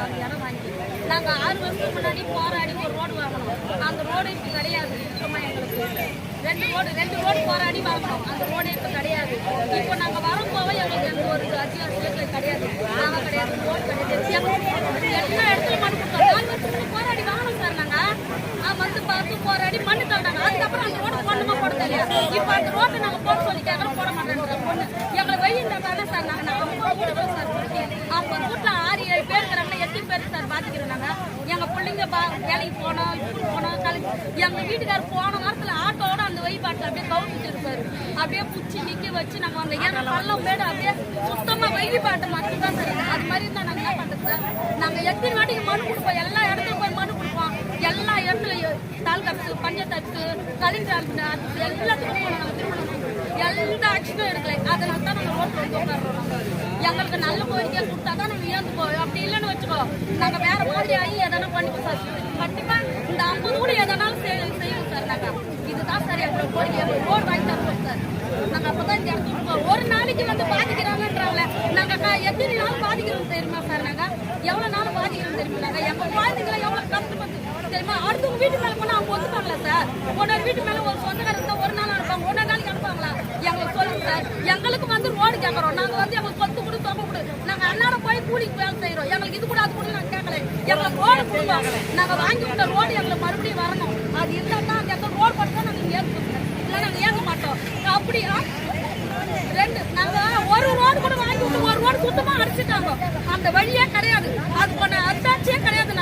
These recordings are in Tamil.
அந்த இடம் வாங்கி நாங்கள் 6 வருஷத்துக்கு முன்னாடி போராடி ஒரு ரோடு வாங்கணும். அந்த ரோடு இப்போ கிடையாது. சுத்தமாக எங்களுக்கு ரெண்டு ரோடு போராடி வாங்கணும். அந்த ரோடு இப்போ கிடையாது. இப்போ நாங்கள் வரப்போவே எங்களுக்கு எந்த ஒரு அத்தியாவசியம் கிடையாது. நாங்கள் கிடையாது, ரோடு கிடையாது. எல்லா இடத்துல மண் கொடுத்தோம். 4 வருஷத்துக்கு போராடி வாங்கணும் சார். நாங்கள் வந்து பார்த்து போராடி மண்ணு தந்தாங்க. அதுக்கப்புறம் அந்த ரோடு போடணுமா போட தெரியாது. இப்போ அந்த ரோட்டை நாங்கள் போட சொல்லி கேட்கலாம், போட மாட்டேன்ற பொண்ணு எங்களை வெயின்றதால சார். நாங்கள் 50 வீடுகள் சார் கொடுத்து 50 வீட்டில் 6-7 பேர் இருக்கிறாங்க. 8 பேர் சார் பார்த்துக்கிறோம். நாங்கள் எங்கள் பிள்ளைங்க வேலைக்கு போனோம், ஸ்கூல் போனோம், காலேஜ். எங்கள் வீட்டுக்காரர் போன வாரத்தில் ஆட்டோட அந்த வைப்பாட்டில் அப்படியே கவுந்துட்டு இருப்பாரு. அப்படியே பிடிச்சி நிற்க வச்சு நாங்கள் அந்த ஏன்னா பள்ளம் மேடு அப்படியே சுத்தமாக வைப்பாட்டை மட்டும்தான் சார். அது மாதிரி தான் நாங்கள் என்ன பண்ணுறது சார். நாங்கள் எத்தனை வாட்டிக்கு மனு கொடுப்போம். எல்லா இடத்துக்கும் போய் மனு கொடுப்போம். எல்லா இடத்துலையும் taluka office, panchayat office, collector office எல்லாத்துக்கும் போனோம். நாங்கள் திருமணம் எந்த ஆக்ஷனும் எடுக்கல. அதனால தான் நாங்கள் ரோட்டில் வந்து உட்காடுறோம். எங்களுக்கு நல்ல கோரிக்கையை கொடுத்தா தான் நாங்கள் ஏந்து போவோம். அப்படி இல்லைன்னு வச்சுக்கோ நாங்கள் வேற மாதிரி ஆகி எதனா பண்ணிப்போம் சார். கண்டிப்பாக இந்த 50 கூட எதனாலும் செய்வோம் சார். நாங்கள் இதுதான் சார் எங்களோட கோரிக்கை. ரோடு வாங்கி தருவோம் சார். நாங்கள் அப்போ தான் இந்த இடத்துக்கு ஒரு நாளைக்கு வந்து பாதிக்கிறாங்கன்றாங்களே. நாங்கள் எத்தனை நாள் பாதிக்கிறோம் தெரியுமா சார். நாங்கள் எவ்வளோ நாள் பாதிக்கிறோம் தெரியுமா. நாங்கள் எங்கள் குழந்தைங்களை எவ்வளோ கஷ்டப்பட்டு தெரியுமா. அடுத்தவங்க வீட்டு மேலே போனால் அவங்க ஒத்துப்பாங்களா சார். ஒரு வீட்டு மேலே ஒரு சொந்தக்காரங்க இருந்தால் ஒரு நாள் அனுப்பாங்க, ஒரு நாளைக்கு அனுப்பாங்களா. எங்களுக்கு சொல்லுங்க சார். எங்களுக்கு வந்து ரோடு கேட்குறோம். நாங்கள் வந்து எங்களுக்கு கொத்து கொடு, தொகை கொடு. நாங்கள் அன்னாட போய் கூலிக்கு வேலை செய்கிறோம். எங்களுக்கு இது கூட அது கூட நாங்கள் கேட்கல. எங்களுக்கு ரோடு கொடுப்பாங்க. நாங்கள் வாங்கி விட்ட ரோடு எங்களுக்கு மறுபடியும் வரணும். அது இருந்தால் தான் அந்த இடத்துல ரோடு போட்டு தான் நாங்கள் ஏற்க. இல்லை நாங்கள் ஏற்க மாட்டோம். அப்படியா நாங்கள் ஒரு ரோடு கூட வாங்கி விட்டு ஒரு ரோடு சுத்தமாக அடிச்சுட்டாங்க. அந்த வழியே கிடையாது. அது பண்ண அத்தாட்சியே கிடையாது.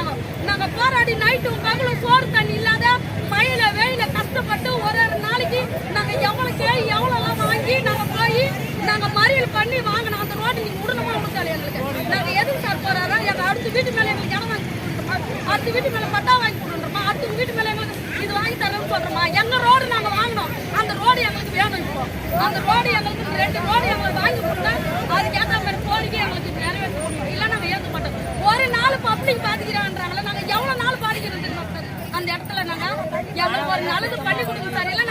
நாங்கள் போராடி நைட்டும் பகலும் சோறு தண்ணி இல்லாத மழையில வெயில கஷ்டப்பட்டு ஒரு நாளைக்கு நாங்கள் எவ்வளோலாம் வாங்கி நாங்கள் போய் நாங்கள் மறியல் பண்ணி வாங்கினோம். அந்த ரோடு நீங்கள் உடனமாக கொடுத்தாரு எங்களுக்கு. நாங்கள் எதுக்கு சார் போறாரா. எங்கள் அடுத்த வீட்டு மேலே எங்களுக்கு இடம் வாங்கி கொடுத்துருமா, அடுத்த வீட்டு மேலே பட்டா வாங்கி கொடுத்துருமா, அடுத்த வீட்டு மேலே எங்களுக்கு இது வாங்கி தரணும்னு சொல்கிறோமா. எங்கள் ரோடு நாங்கள் வாங்கினோம். அந்த ரோடு எங்களுக்கு வேணும். இப்போ அந்த ரோடு எங்களுக்கு 2 ரோடு எங்களுக்கு வாங்கி கொடுத்தா அதுக்கேற்ற மாதிரி கோரிக்கை எங்களுக்கு நிறைவேற்றணும். இல்லை நாங்கள் ஏற்க மாட்டோம். ஒரு நாள் பப்ளிக் பாதிக்கிறாங்கன்றாங்களே. நாங்கள் எவ்வளோ நாள் பாதிக்கிறோம் தெரியுமா சார். அந்த இடத்துல நாங்கள் எங்களுக்கு ஒரு நல்லது பண்ணி கொடுங்க சார். இல்லை